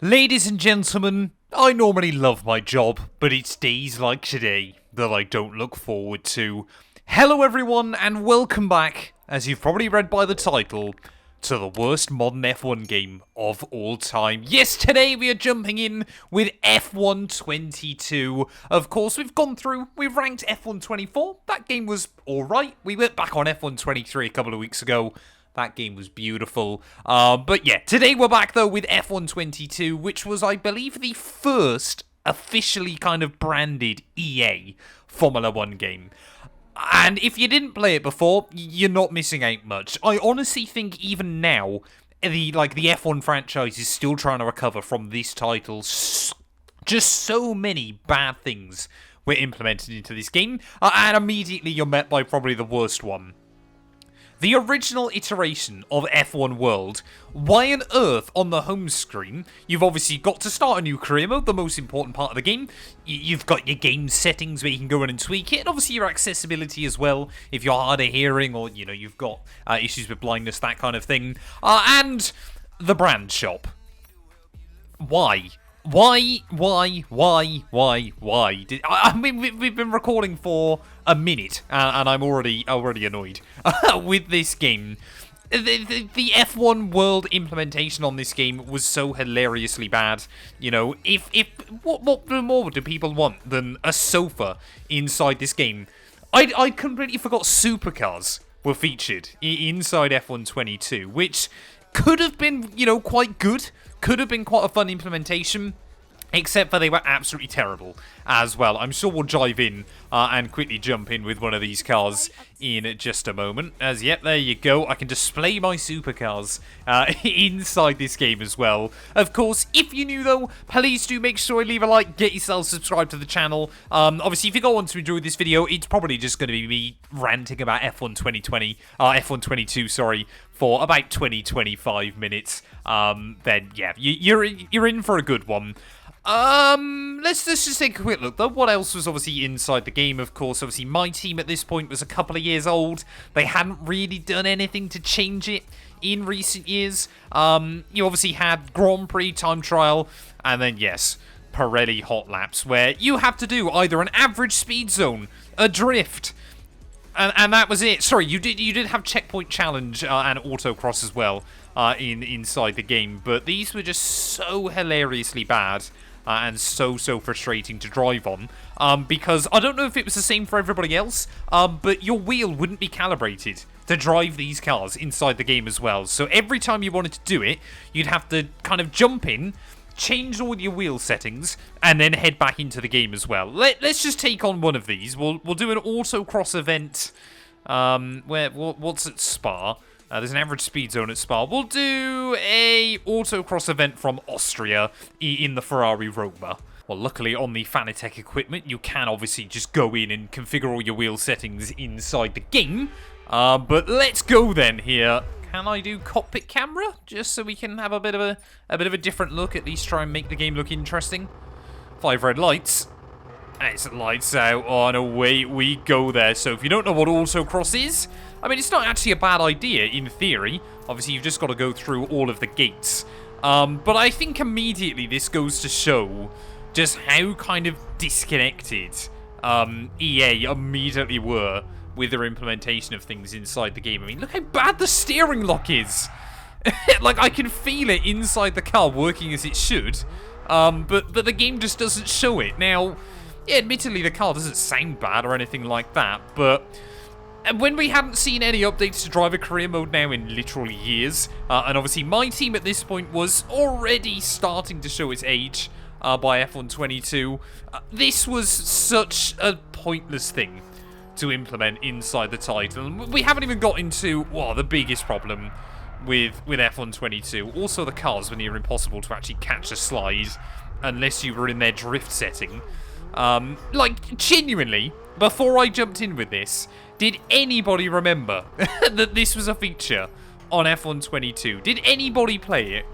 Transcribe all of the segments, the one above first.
Ladies and gentlemen, I normally love my job, but it's days like today that I don't look forward to. Hello everyone, and welcome back, as you've probably read by the title, to the worst modern F1 game of all time. Yes, today we are jumping in with F1 22. Of course, we've ranked F1 24. That game was alright. We went back on F1 23 a couple of weeks ago. That game was beautiful. But yeah, today we're back though with F1 22, which was, I believe, the first officially kind of branded EA Formula 1 game. And if you didn't play it before, you're not missing out much. I honestly think even now, the F1 franchise is still trying to recover from this title. Just so many bad things were implemented into this game, and immediately you're met by probably the worst one. The original iteration of F1 World, why on earth on the home screen, you've obviously got to start a new career mode, the most important part of the game. You've got your game settings where you can go in and tweak it, and obviously your accessibility as well, if you're hard of hearing or, you know, you've got issues with blindness, that kind of thing. And the brand shop. Why? Why? I mean, we've been recording for a minute, and I'm already annoyed with this game. The F1 World implementation on this game was so hilariously bad. You know, what more do people want than a sofa inside this game? I completely forgot Supercars were featured inside F1 22, which could have been, you know, quite good. Could have been quite a fun implementation, except for they were absolutely terrible as well. I'm sure we'll dive in and quickly jump in with one of these cars in just a moment. As, yep, there you go. I can display my supercars inside this game as well. Of course, if you're new though, please do make sure you leave a like, get yourself subscribed to the channel. Obviously, if you go on to enjoy this video, it's probably just going to be me ranting about F1 F1 22, sorry, for about 20-25 minutes. Then, yeah, you're in for a good one. Let's just take a quick look though. What else was obviously inside the game? Of course, obviously my team at this point was a couple of years old. They hadn't really done anything to change it in recent years. You obviously had Grand Prix time trial, and then yes, Pirelli hot laps, where you have to do either an average speed zone, a drift, and that was it. Sorry, you did have checkpoint challenge and autocross as well inside the game, but these were just so hilariously bad. And so frustrating to drive on, because I don't know if it was the same for everybody else, but your wheel wouldn't be calibrated to drive these cars inside the game as well. So every time you wanted to do it, you'd have to kind of jump in, change all your wheel settings, and then head back into the game as well. Let's just take on one of these. We'll do an autocross event. What's at Spa? There's an average speed zone at Spa. We'll do a autocross event from Austria in the Ferrari Roma. Well, luckily on the Fanatec equipment, you can obviously just go in and configure all your wheel settings inside the game. But let's go then here. Can I do cockpit camera? Just so we can have a bit of a different look. At least try and make the game look interesting. 5 red lights. It's lights out. Oh, and away we go there. So if you don't know what autocross is, I mean, it's not actually a bad idea in theory. Obviously, you've just got to go through all of the gates. But I think immediately this goes to show just how kind of disconnected EA immediately were with their implementation of things inside the game. I mean, look how bad the steering lock is. Like, I can feel it inside the car working as it should. But the game just doesn't show it. Now, yeah, admittedly, the car doesn't sound bad or anything like that, but when we haven't seen any updates to driver career mode now in literally years, and obviously my team at this point was already starting to show its age by F1 22, this was such a pointless thing to implement inside the title. We haven't even got into, well, the biggest problem with F1 22. Also, the cars were near impossible to actually catch a slide unless you were in their drift setting. Like, genuinely, before I jumped in with this, did anybody remember that this was a feature on F1 22? Did anybody play it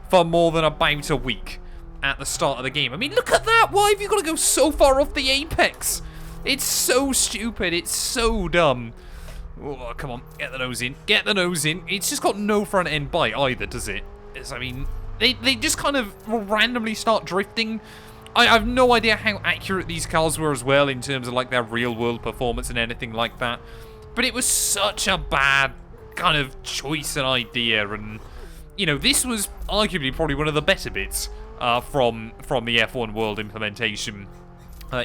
for more than about a week at the start of the game? I mean, look at that! Why have you got to go so far off the apex? It's so stupid. It's so dumb. Oh, come on. Get the nose in. Get the nose in. It's just got no front end bite either, does it? I mean, They just kind of randomly start drifting. I have no idea how accurate these cars were as well in terms of like their real-world performance and anything like that. But it was such a bad kind of choice and idea, and you know, this was arguably probably one of the better bits from the F1 World implementation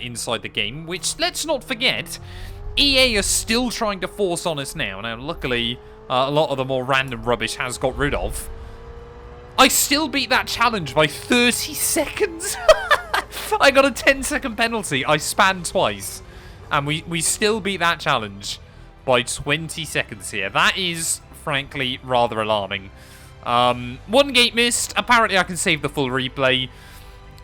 inside the game, which, let's not forget, EA are still trying to force on us now. Now, luckily, a lot of the more random rubbish has got rid of. I still beat that challenge by 30 seconds. I got a 10-second penalty. I spanned twice, and we still beat that challenge by 20 seconds here. That is, frankly, rather alarming. One gate missed. Apparently, I can save the full replay.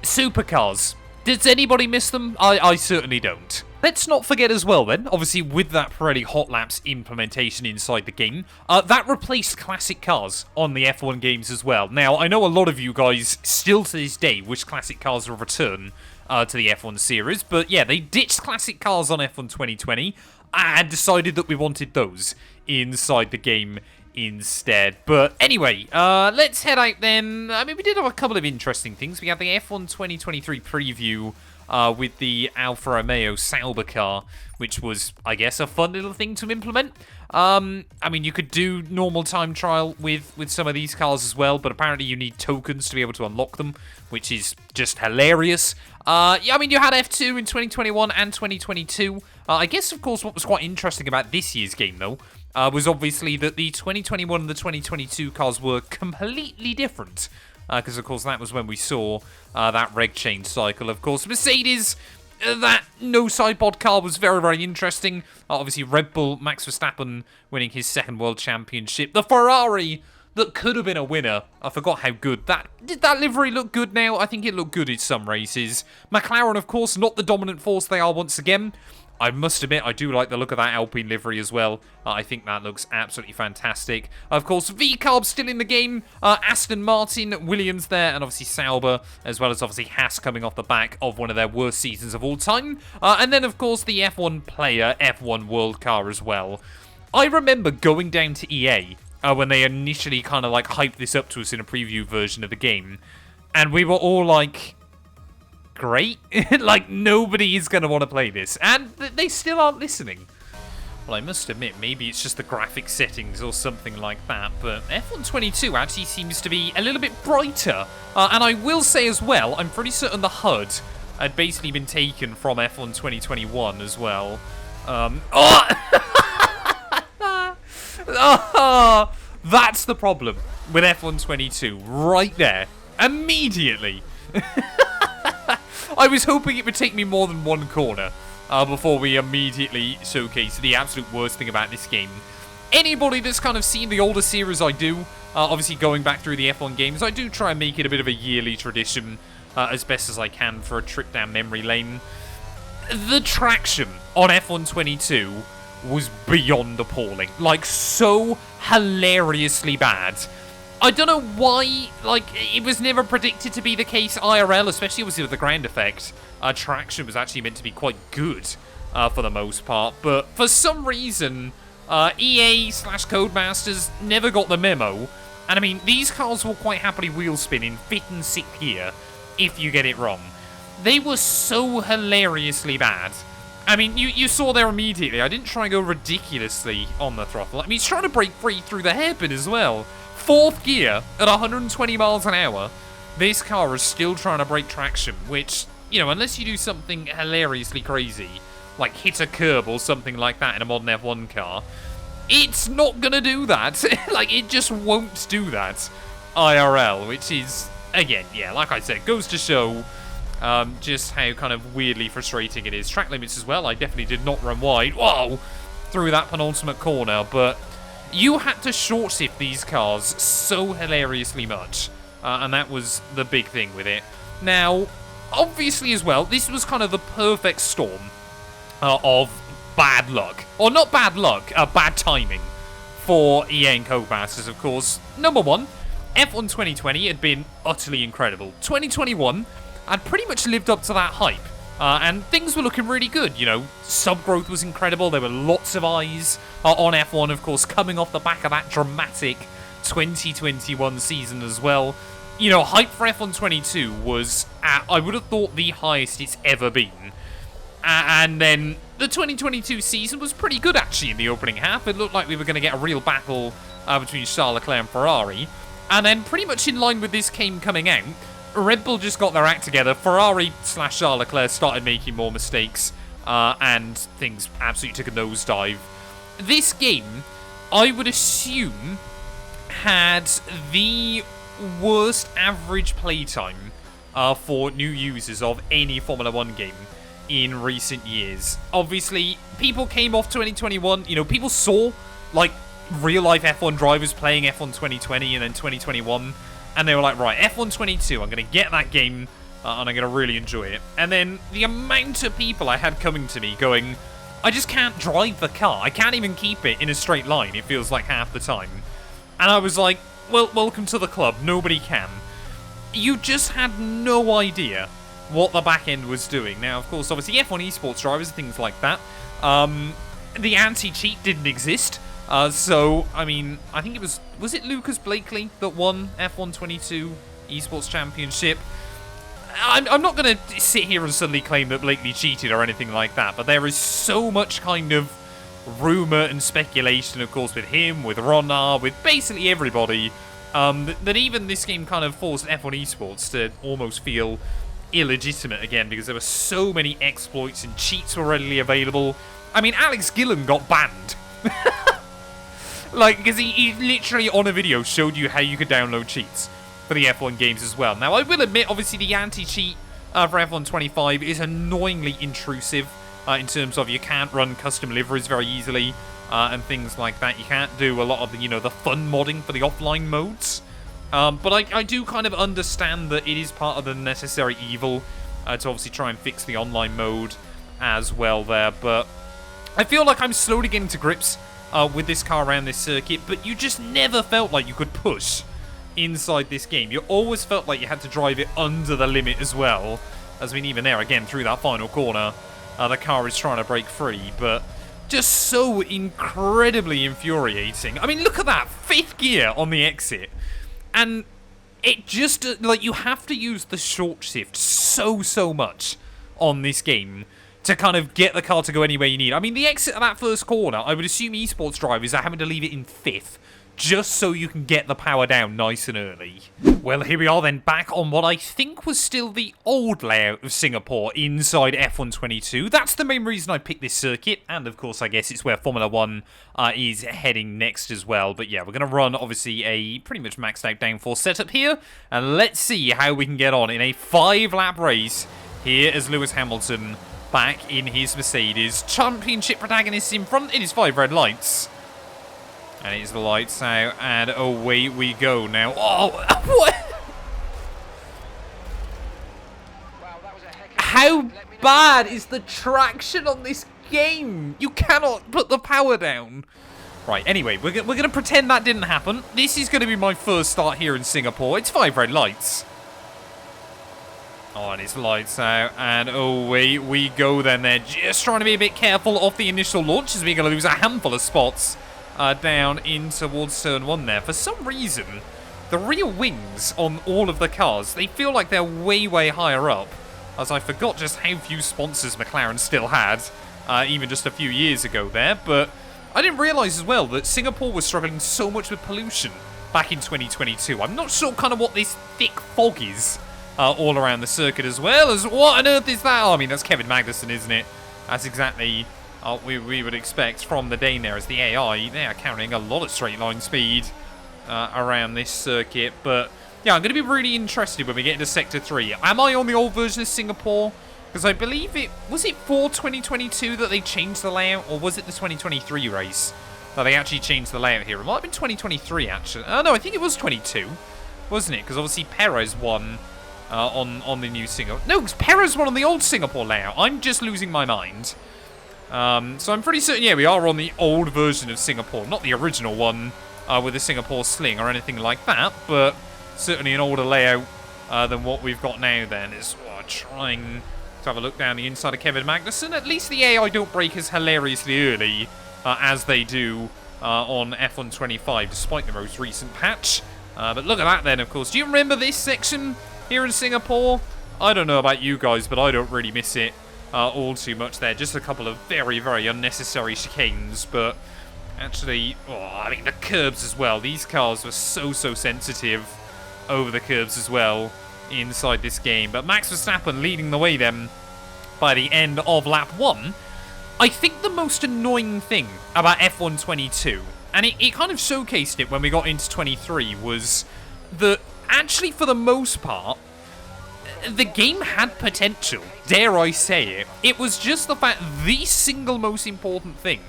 Supercars. Does anybody miss them? I certainly don't. Let's not forget as well then, obviously with that Pirelli Hot Laps implementation inside the game, that replaced classic cars on the F1 games as well. Now, I know a lot of you guys still to this day wish classic cars would return to the F1 series, but yeah, they ditched classic cars on F1 2020 and decided that we wanted those inside the game instead. But anyway, let's head out then. I mean, we did have a couple of interesting things. We had the F1 2023 preview with the Alfa Romeo Sauber car, which was, I guess, a fun little thing to implement. I mean, you could do normal time trial with some of these cars as well, but apparently you need tokens to be able to unlock them, which is just hilarious. Yeah, I mean, you had F2 in 2021 and 2022. I guess, of course, what was quite interesting about this year's game, though, was obviously that the 2021 and the 2022 cars were completely different. Because, of course, that was when we saw that reg change cycle. Of course, Mercedes, that no sidepod car was very, very interesting. Obviously, Red Bull, Max Verstappen winning his second world championship. The Ferrari that could have been a winner. I forgot how good that... Did that livery look good now? I think it looked good in some races. McLaren, of course, not the dominant force they are once again. I must admit, I do like the look of that Alpine livery as well. I think that looks absolutely fantastic. Of course, V-Carb still in the game. Aston Martin, Williams there, and obviously Sauber, as well as obviously Haas coming off the back of one of their worst seasons of all time. And then, of course, the F1 player, F1 World Car as well. I remember going down to EA when they initially kind of like hyped this up to us in a preview version of the game. And we were all like... Great. Like, nobody is going to want to play this. And they still aren't listening. Well, I must admit, maybe it's just the graphic settings or something like that, but F1 22 actually seems to be a little bit brighter. And I will say as well, I'm pretty certain the HUD had basically been taken from F1 2021 as well. That's the problem with F1 22. Right there. Immediately. I was hoping it would take me more than one corner before we immediately showcase the absolute worst thing about this game. Anybody that's kind of seen the older series I do, obviously going back through the F1 games, I do try and make it a bit of a yearly tradition as best as I can for a trip down memory lane. The traction on F1 22 was beyond appalling. Like, so hilariously bad. I don't know why, like, it was never predicted to be the case IRL, especially obviously with the ground effect. Traction was actually meant to be quite good for the most part, but for some reason, EA/Codemasters never got the memo. And I mean, these cars will quite happily wheel spin in 5th and 6th gear if you get it wrong. They were so hilariously bad. I mean, you saw there immediately. I didn't try and go ridiculously on the throttle. I mean, he's trying to break free through the hairpin as well. 4th gear at 120 miles an hour. This car is still trying to break traction, which, you know, unless you do something hilariously crazy, like hit a curb or something like that in a modern F1 car, it's not gonna do that. Like, it just won't do that IRL, which is, again, yeah, like I said, goes to show just how kind of weirdly frustrating it is. Track limits as well. I definitely did not run wide. Whoa! Through that penultimate corner, but you had to short shift these cars so hilariously much. And that was the big thing with it. Now, obviously as well, this was kind of the perfect storm of bad luck. Or not bad luck, bad timing for EA and Codemasters, of course. Number one, F1 2020 had been utterly incredible. 2021 had pretty much lived up to that hype. And things were looking really good, you know. Sub-growth was incredible. There were lots of eyes on F1, of course, coming off the back of that dramatic 2021 season as well. you know, hype for F122 was, I would have thought, the highest it's ever been. And then the 2022 season was pretty good, actually, in the opening half. It looked like we were going to get a real battle between Charles Leclerc and Ferrari. And then pretty much in line with this game coming out, Red Bull just got their act together. Ferrari / Charles Leclerc started making more mistakes. And things absolutely took a nosedive. This game, I would assume, had the worst average playtime for new users of any Formula 1 game in recent years. Obviously, people came off 2021, you know, people saw, like, real-life F1 drivers playing F1 2020 and then 2021, and they were like, right, F1 22, I'm going to get that game, and I'm going to really enjoy it. And then the amount of people I had coming to me going, I just can't drive the car. I can't even keep it in a straight line, it feels like half the time. And I was like, well, welcome to the club. Nobody can. You just had no idea what the back end was doing. Now, of course, obviously, F1 esports drivers, things like that. The anti-cheat didn't exist. So, I mean, I think it was it Lucas Blakely that won F1 22 esports championship? I'm not going to sit here and suddenly claim that Blakely cheated or anything like that, but there is so much kind of rumour and speculation, of course, with him, with Ronar, with basically everybody, that even this game kind of forced F1 esports to almost feel illegitimate again, because there were so many exploits and cheats were readily available. I mean, Alex Gillen got banned. Like, because he literally on a video showed you how you could download cheats for the F1 games as well. Now, I will admit, obviously, the anti-cheat for F1 25 is annoyingly intrusive in terms of you can't run custom liveries very easily and things like that. You can't do a lot of the, you know, the fun modding for the offline modes. But I do kind of understand that it is part of the necessary evil to obviously try and fix the online mode as well there. But I feel like I'm slowly getting to grips with this car around this circuit, but you just never felt like you could push inside this game. You always felt like you had to drive it under the limit as well. As I mean, even there, again, through that final corner, the car is trying to break free, but just so incredibly infuriating. I mean, look at that, 5th gear on the exit. And it just, like, you have to use the short shift so much on this game to kind of get the car to go anywhere you need. I mean, the exit of that first corner, I would assume esports drivers are having to leave it in 5th, just so you can get the power down nice and early. Well, here we are then, back on what I think was still the old layout of Singapore inside F1 22. That's the main reason I picked this circuit, and of course I guess it's where Formula 1 is heading next as well. But yeah, we're going to run, obviously, a pretty much maxed out downforce setup here, and let's see how we can get on in a 5-lap race here as Lewis Hamilton back in his Mercedes. Championship protagonist in front, it is 5 red lights. And it's the lights out, and away we go now. Oh, what? How bad is the traction on this game? You cannot put the power down. Right, anyway, we're going to pretend that didn't happen. This is going to be my first start here in Singapore. It's 5 red lights. Oh, and it's lights out, and away we go then. They're just trying to be a bit careful off the initial launch, as we're going to lose a handful of spots down in towards turn 1 there. For some reason, the rear wings on all of the cars, they feel like they're way higher up, as I forgot just how few sponsors McLaren still had, even just a few years ago there. But I didn't realise as well that Singapore was struggling so much with pollution back in 2022. I'm not sure kind of what this thick fog is all around the circuit as well. As what on earth is that? Oh, I mean, that's Kevin Magnussen, isn't it? That's exactly we would expect from the Dane there, as the AI, they are carrying a lot of straight line speed around this circuit. But yeah, I'm going to be really interested when we get into Sector 3. Am I on the old version of Singapore? Because I believe was it for 2022 that they changed the layout, or was it the 2023 race that they actually changed the layout here? It might have been 2023 actually. Oh no, I think it was 22, wasn't it? Because obviously Perez won on the new Singapore. No, because Perez won on the old Singapore layout. I'm just losing my mind. So I'm pretty certain, yeah, we are on the old version of Singapore, not the original one with the Singapore sling or anything like that, but certainly an older layout than what we've got now then. Is trying to have a look down the inside of Kevin Magnussen. At least the AI don't break as hilariously early as they do on F1 25, despite the most recent patch. But look at that then, of course. Do you remember this section here in Singapore? I don't know about you guys, but I don't really miss it all too much there. Just a couple of very, very unnecessary chicanes, but actually, I mean, the curbs as well. These cars were so sensitive over the curbs as well inside this game. But Max Verstappen leading the way then by the end of lap 1. I think the most annoying thing about F1 22, and it kind of showcased it when we got into 23, was that actually for the most part, the game had potential, dare I say it. It was just the fact the single most important thing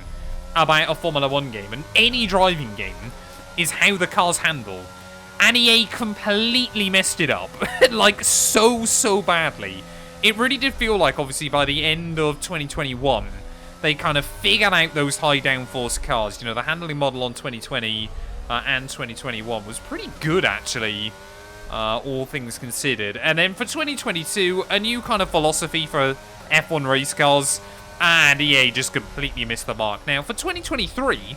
about a Formula 1 game and any driving game is how the cars handle. And EA completely messed it up, like so badly. It really did feel like, obviously, by the end of 2021, they kind of figured out those high downforce cars. You know, the handling model on 2020 and 2021 was pretty good, actually. All things considered. And then for 2022, a new kind of philosophy for F1 race cars, and EA just completely missed the mark. Now, for 2023,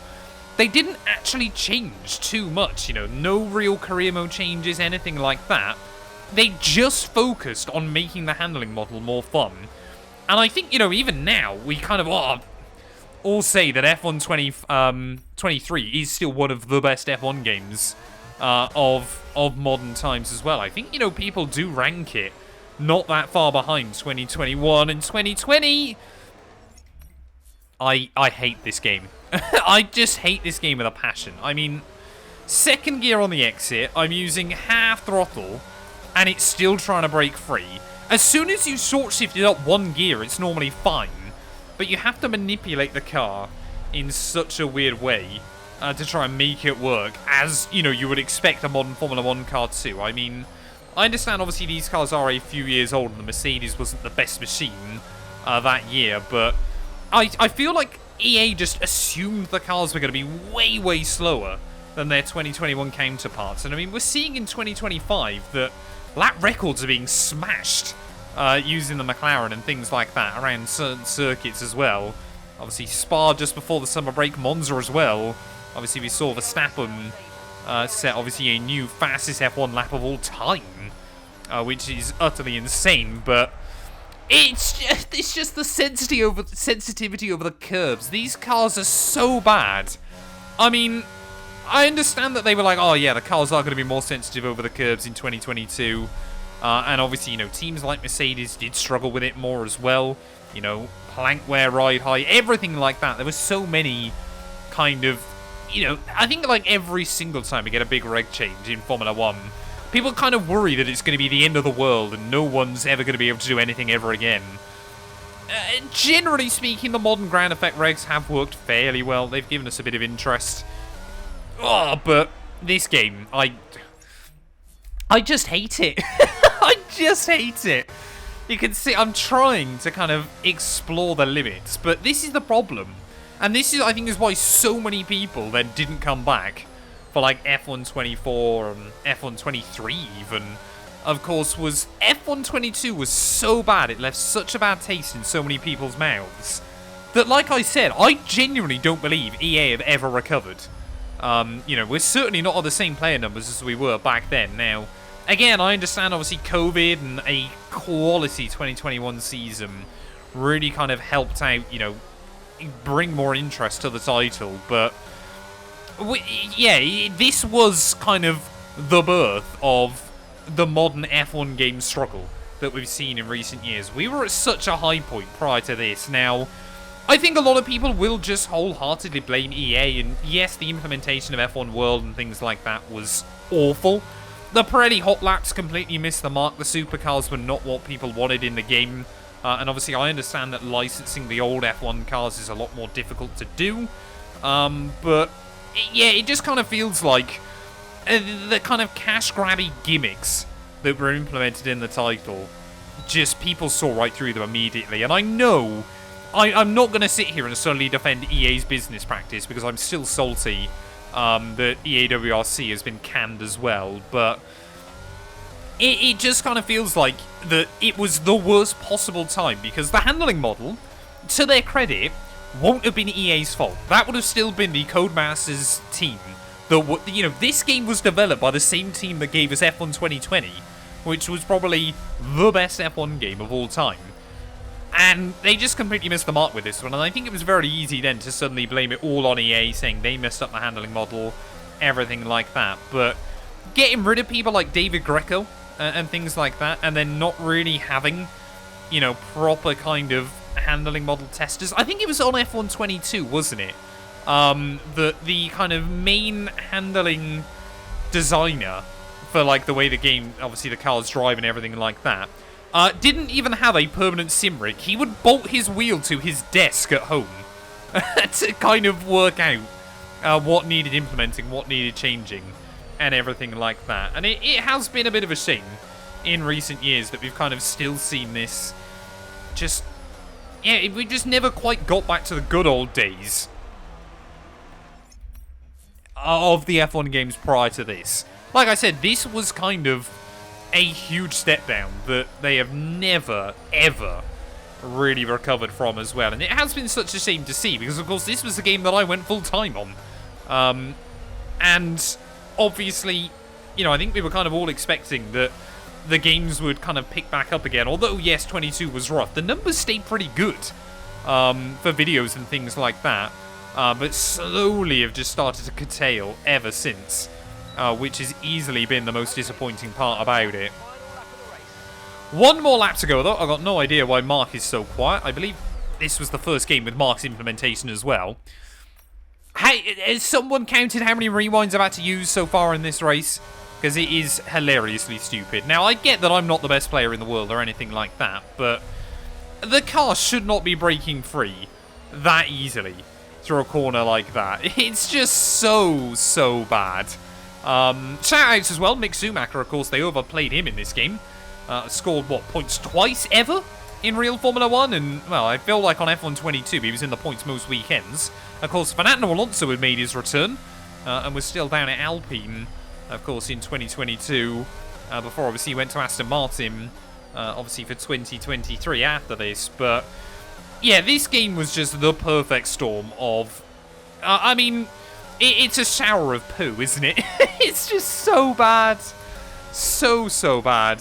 they didn't actually change too much, you know, no real career mode changes, anything like that. They just focused on making the handling model more fun. And I think, you know, even now, we kind of all say that F1 23 is still one of the best F1 games of modern times as well. I think, you know, people do rank it not that far behind 2021 and 2020. I hate this game. I just hate this game with a passion. I mean, second gear on the exit, I'm using half throttle, and it's still trying to break free. As soon as you short shift it up one gear, it's normally fine, but you have to manipulate the car in such a weird way to try and make it work, as, you know, you would expect a modern Formula 1 car to. I mean, I understand, obviously, these cars are a few years old, and the Mercedes wasn't the best machine that year, but I feel like EA just assumed the cars were going to be way slower than their 2021 counterparts. And I mean, we're seeing in 2025 that lap records are being smashed using the McLaren and things like that around certain circuits as well. Obviously, Spa just before the summer break, Monza as well. Obviously, we saw Verstappen set, obviously, a new fastest F1 lap of all time, which is utterly insane, but it's just the sensitivity over the curbs. These cars are so bad. I mean, I understand that they were like, oh yeah, the cars are going to be more sensitive over the curbs in 2022. And obviously, you know, teams like Mercedes did struggle with it more as well. You know, plank wear, ride high, everything like that. There were so many kind of, you know, I think like every single time we get a big reg change in Formula 1, people kind of worry that it's going to be the end of the world and no one's ever going to be able to do anything ever again. Generally speaking, the modern ground effect regs have worked fairly well. They've given us a bit of interest. Oh, but this game, I just hate it. I just hate it. You can see I'm trying to kind of explore the limits, but this is the problem. And this is, I think, is why so many people then didn't come back for like F1 24 and F1 23 even. Of course, was F1 22 was so bad, it left such a bad taste in so many people's mouths that, like I said, I genuinely don't believe EA have ever recovered. You know, we're certainly not on the same player numbers as we were back then. Now, again, I understand, obviously, COVID and a quality 2021 season really kind of helped out, you know, bring more interest to the title, but yeah, this was kind of the birth of the modern F1 game struggle that we've seen in recent years. We were at such a high point prior to this. Now, I think a lot of people will just wholeheartedly blame EA, and yes, the implementation of F1 World and things like that was awful. The Pirelli hot laps completely missed the mark. The supercars were not what people wanted in the game. And obviously, I understand that licensing the old F1 cars is a lot more difficult to do. But yeah, it just kind of feels like the kind of cash-grabby gimmicks that were implemented in the title, just people saw right through them immediately. And I know I'm not going to sit here and solely defend EA's business practice, because I'm still salty that EAWRC has been canned as well, but it just kind of feels like that it was the worst possible time, because the handling model, to their credit, won't have been EA's fault. That would have still been the Codemasters team This game was developed by the same team that gave us F1 2020, which was probably the best F1 game of all time. And they just completely missed the mark with this one, and I think it was very easy then to suddenly blame it all on EA, saying they messed up the handling model, everything like that. But getting rid of people like David Greco and things like that, and then not really having, proper kind of handling model testers. I think it was on F1 22, wasn't it? The kind of main handling designer for, like, the way the game, obviously the cars drive and everything like that, didn't even have a permanent sim rig. He would bolt his wheel to his desk at home to kind of work out what needed implementing, what needed changing, and everything like that. And it has been a bit of a shame in recent years that we've kind of still seen this just... Yeah, we just never quite got back to the good old days of the F1 games prior to this. Like I said, this was kind of a huge step down that they have never, ever really recovered from as well. And it has been such a shame to see, because of course this was the game that I went full-time on. And obviously, I think we were kind of all expecting that the games would kind of pick back up again. Although, yes, 22 was rough, the numbers stayed pretty good for videos and things like that. But slowly have just started to curtail ever since. Which has easily been the most disappointing part about it. One more lap to go, though. I've got no idea why Mark is so quiet. I believe this was the first game with Mark's implementation as well. Hey, has someone counted how many rewinds I've had to use so far in this race? Because it is hilariously stupid. Now, I get that I'm not the best player in the world or anything like that, but the car should not be breaking free that easily through a corner like that. It's just so bad. Shout-outs as well. Mick Schumacher, of course, they overplayed him in this game. Scored, points twice ever in real Formula 1? And, well, I feel like on F1 22 he was in the points most weekends. Of course, Fernando Alonso had made his return, and was still down at Alpine, of course, in 2022, before, obviously, he went to Aston Martin, obviously, for 2023 after this. But, yeah, this game was just the perfect storm of... I mean... It's a shower of poo, isn't it? It's just so bad. So bad.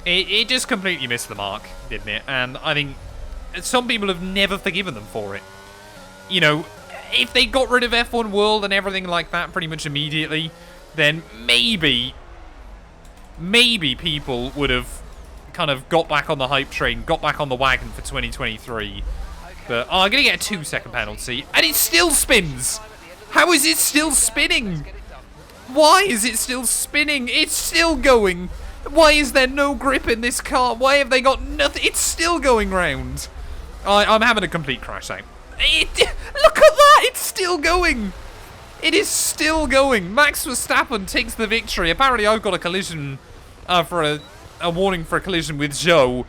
It just completely missed the mark, didn't it? And I think some people have never forgiven them for it. If they got rid of F1 World and everything like that pretty much immediately, then maybe people would have kind of got back on the hype train, got back on the wagon for 2023. But, I'm going to get a 2-second penalty. And it still spins! How is it still spinning? Why is it still spinning? It's still going. Why is there no grip in this car? Why have they got nothing? It's still going round. I'm having a complete crash out. Look at that! It's still going. It is still going. Max Verstappen takes the victory. Apparently, I've got a collision for a warning for a collision with Joe.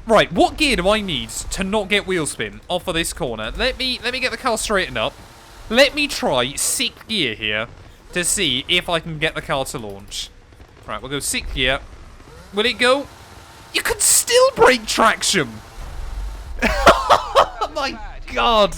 Right, what gear do I need to not get wheel spin off of this corner? Let me get the car straightened up. Let me try 6th gear here to see if I can get the car to launch. Right, we'll go 6th gear. Will it go? You can still break traction. Oh my god.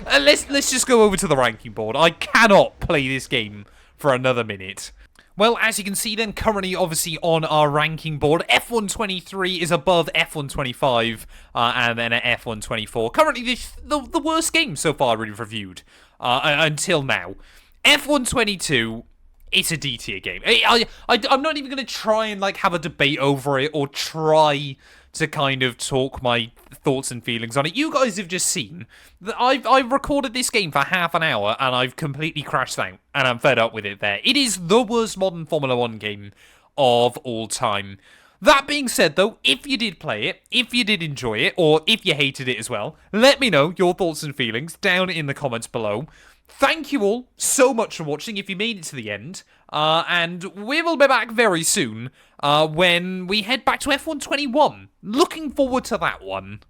Let's just go over to the ranking board. I cannot play this game for another minute. Well, as you can see then, currently obviously on our ranking board, F1 23 is above F1 25 and then at F1 24. Currently the worst game so far we've reviewed. Until now. F1 22, it's a D tier game. I'm not even going to try and have a debate over it or try to kind of talk my thoughts and feelings on it. You guys have just seen that I've recorded this game for half an hour and I've completely crashed out and I'm fed up with it there. It is the worst modern Formula 1 game of all time. That being said, though, if you did play it, if you did enjoy it, or if you hated it as well, let me know your thoughts and feelings down in the comments below. Thank you all so much for watching if you made it to the end, and we will be back very soon when we head back to F1 21. Looking forward to that one.